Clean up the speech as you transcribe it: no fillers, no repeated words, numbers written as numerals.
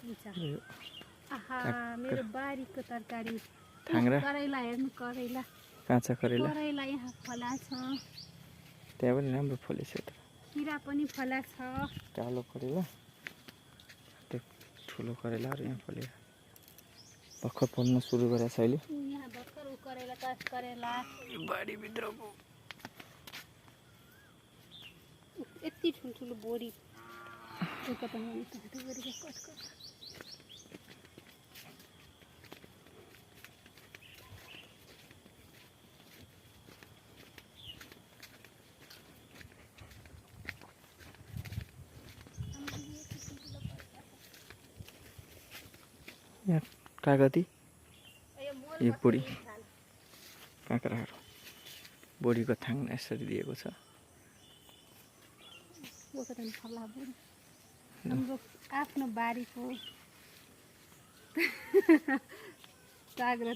आहा मेरो बारीको तरकारी थाङ्रा करैला हेर्नु करैला काँचा करेला करैला यहाँ फला छ त्यहाँ पनि राम्रो फलेछ त किरा पनि फला छ कालो करेला त्यो ठुलो करेलाहरू यहाँ फलेर भर्खर फल्न सुरु गरेको छ अहिले यहाँ भर्खर करेला कस करेला बारीभित्रको यति ठुल्ठुलो बोडी त्यो पनि त्यो गरेर कट गर्छ यहाँ कागती यो बोडी काँक्राहरू बोडीको थाङ यसरी दिएको छ हाम्रो आफ्नो बारीको साग र